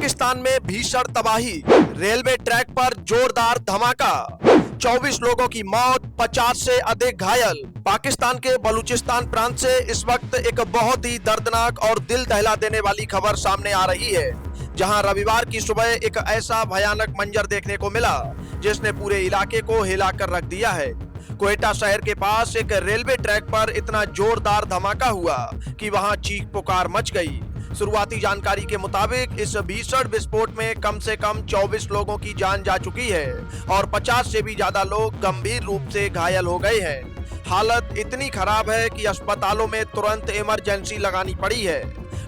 पाकिस्तान में भीषण तबाही, रेलवे ट्रैक पर जोरदार धमाका, 24 लोगों की मौत, 50 से अधिक घायल। पाकिस्तान के बलूचिस्तान प्रांत से इस वक्त एक बहुत ही दर्दनाक और दिल दहला देने वाली खबर सामने आ रही है, जहां रविवार की सुबह एक ऐसा भयानक मंजर देखने को मिला जिसने पूरे इलाके को हिलाकर रख दिया है। क्वेटा शहर के पास एक रेलवे ट्रैक पर इतना जोरदार धमाका हुआ कि वहां चीख पुकार मच गई। शुरुआती जानकारी के मुताबिक इस भीषण विस्फोट में कम से कम 24 लोगों की जान जा चुकी है और 50 से भी ज्यादा लोग गंभीर रूप से घायल हो गए हैं। हालत इतनी खराब है कि अस्पतालों में तुरंत इमरजेंसी लगानी पड़ी है।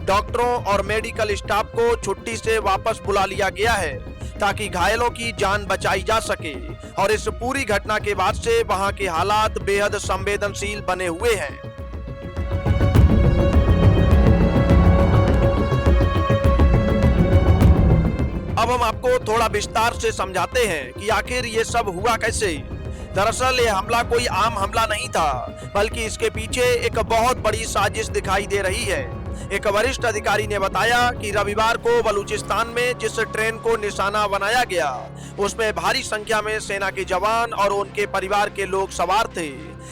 डॉक्टरों और मेडिकल स्टाफ को छुट्टी से वापस बुला लिया गया है ताकि घायलों की जान बचाई जा सके। और इस पूरी घटना के बाद से वहां के हालात बेहद संवेदनशील बने हुए हैं। अब हम आपको थोड़ा विस्तार से समझाते हैं कि आखिर ये सब हुआ कैसे। दरअसल ये हमला कोई आम हमला नहीं था, बल्कि इसके पीछे एक बहुत बड़ी साजिश दिखाई दे रही है। एक वरिष्ठ अधिकारी ने बताया कि रविवार को बलूचिस्तान में जिस ट्रेन को निशाना बनाया गया, उसमें भारी संख्या में सेना के जवान और उनके परिवार के लोग सवार थे।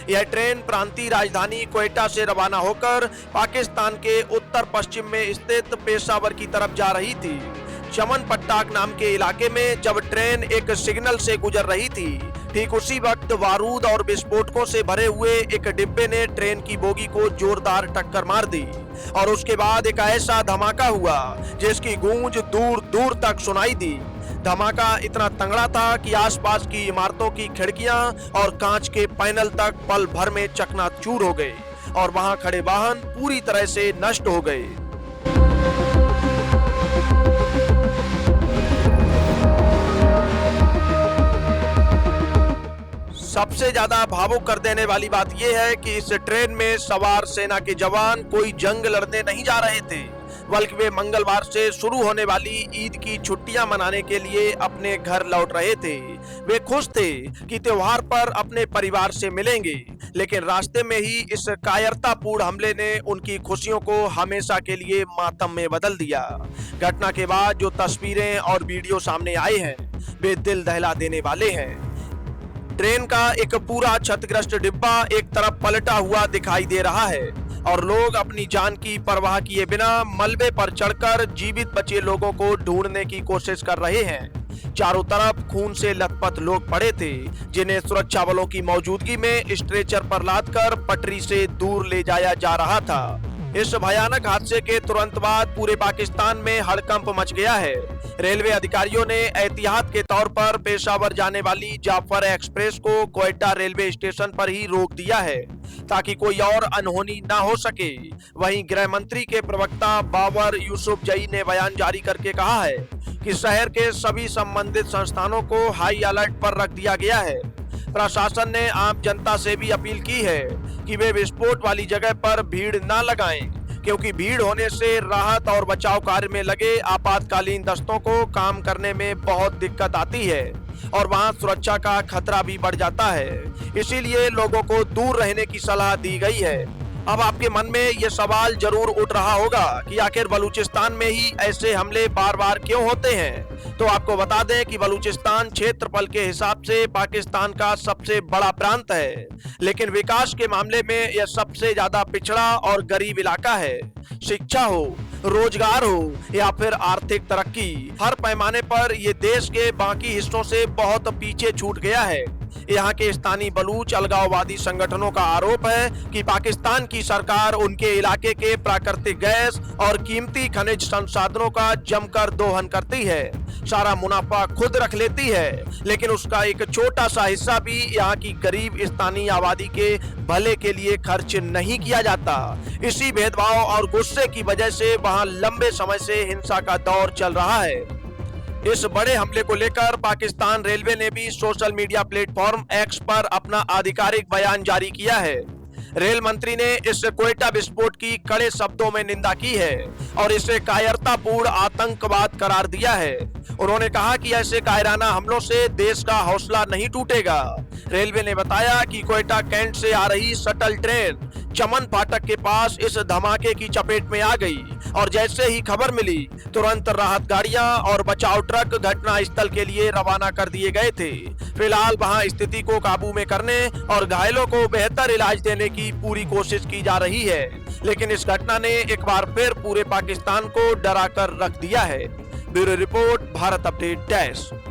यह ट्रेन प्रांतीय राजधानी क्वेटा से रवाना होकर पाकिस्तान के उत्तर पश्चिम में स्थित पेशावर की तरफ जा रही थी। चमन पट्टाक नाम के इलाके में जब ट्रेन एक सिग्नल से गुजर रही थी, ठीक उसी वक्त बारूद और विस्फोटकों से भरे हुए एक डिब्बे ने ट्रेन की बोगी को जोरदार टक्कर मार दी और उसके बाद एक ऐसा धमाका हुआ जिसकी गूंज दूर दूर तक सुनाई दी। धमाका इतना तगड़ा था कि आसपास की इमारतों की खिड़कियां और कांच के पैनल तक पल भर में चकनाचूर हो गए और वहां खड़े वाहन पूरी तरह से नष्ट हो गए। सबसे ज्यादा भावुक कर देने वाली बात यह है कि इस ट्रेन में सवार सेना के जवान कोई जंग लड़ने नहीं जा रहे थे, बल्कि वे मंगलवार से शुरू होने वाली ईद की छुट्टियां मनाने के लिए अपने घर लौट रहे थे। वे खुश थे कि त्योहार पर अपने परिवार से मिलेंगे, लेकिन रास्ते में ही इस कायरतापूर्ण हमले ने उनकी खुशियों को हमेशा के लिए मातम में बदल दिया। घटना के बाद जो तस्वीरें और वीडियो सामने आए हैं, वे दिल दहला देने वाले हैं। ट्रेन का एक पूरा क्षतिग्रस्त डिब्बा एक तरफ पलटा हुआ दिखाई दे रहा है और लोग अपनी जान की परवाह किए बिना मलबे पर चढ़कर जीवित बचे लोगों को ढूंढने की कोशिश कर रहे हैं। चारों तरफ खून से लथपथ लोग पड़े थे, जिन्हें सुरक्षा बलों की मौजूदगी में स्ट्रेचर पर लादकर पटरी से दूर ले जाया जा रहा था। इस भयानक हादसे के तुरंत बाद पूरे पाकिस्तान में हड़कंप मच गया है। रेलवे अधिकारियों ने एहतियात के तौर पर पेशावर जाने वाली जाफर एक्सप्रेस को क्वेटा रेलवे स्टेशन पर ही रोक दिया है ताकि कोई और अनहोनी न हो सके। वहीं गृह मंत्री के प्रवक्ता बाबर यूसुफजई ने बयान जारी करके कहा है कि शहर के सभी संबंधित संस्थानों को हाई अलर्ट पर रख दिया गया है। प्रशासन ने आम जनता से भी अपील की है कि वे विस्फोट वाली जगह पर भीड़ न लगाएं, क्योंकि भीड़ होने से राहत और बचाव कार्य में लगे आपातकालीन दस्तों को काम करने में बहुत दिक्कत आती है और वहां सुरक्षा का खतरा भी बढ़ जाता है। इसीलिए लोगों को दूर रहने की सलाह दी गई है। अब आपके मन में ये सवाल जरूर उठ रहा होगा कि आखिर बलूचिस्तान में ही ऐसे हमले बार बार क्यों होते हैं। तो आपको बता दें कि बलूचिस्तान क्षेत्रफल के हिसाब से पाकिस्तान का सबसे बड़ा प्रांत है, लेकिन विकास के मामले में यह सबसे ज्यादा पिछड़ा और गरीब इलाका है। शिक्षा हो, रोजगार हो या फिर आर्थिक तरक्की, हर पैमाने पर यह देश के बाकी हिस्सों से बहुत पीछे छूट गया है। यहाँ के स्थानीय बलूच अलगाववादी संगठनों का आरोप है कि पाकिस्तान की सरकार उनके इलाके के प्राकृतिक गैस और कीमती खनिज संसाधनों का जमकर दोहन करती है। सारा मुनाफा खुद रख लेती है, लेकिन उसका एक छोटा सा हिस्सा भी यहाँ की गरीब स्थानीय आबादी के भले के लिए खर्च नहीं किया जाता। इसी भेदभाव और गुस्से की वजह से वहाँ लंबे समय से हिंसा का दौर चल रहा है। इस बड़े हमले को लेकर पाकिस्तान रेलवे ने भी सोशल मीडिया प्लेटफॉर्म एक्स पर अपना आधिकारिक बयान जारी किया है। रेल मंत्री ने इस क्वेटा विस्फोट की कड़े शब्दों में निंदा की है और इसे कायरतापूर्ण आतंकवाद करार दिया है। उन्होंने कहा कि ऐसे कायराना हमलों से देश का हौसला नहीं टूटेगा। रेलवे ने बताया कि क्वेटा कैंट से आ रही शटल ट्रेन चमन फाटक के पास इस धमाके की चपेट में आ गई और जैसे ही खबर मिली तुरंत राहत गाड़ियां और बचाव ट्रक घटना स्थल के लिए रवाना कर दिए गए थे। फिलहाल वहां स्थिति को काबू में करने और घायलों को बेहतर इलाज देने की पूरी कोशिश की जा रही है, लेकिन इस घटना ने एक बार फिर पूरे पाकिस्तान को डरा कर रख दिया है। Bureau report, Bharat update dash.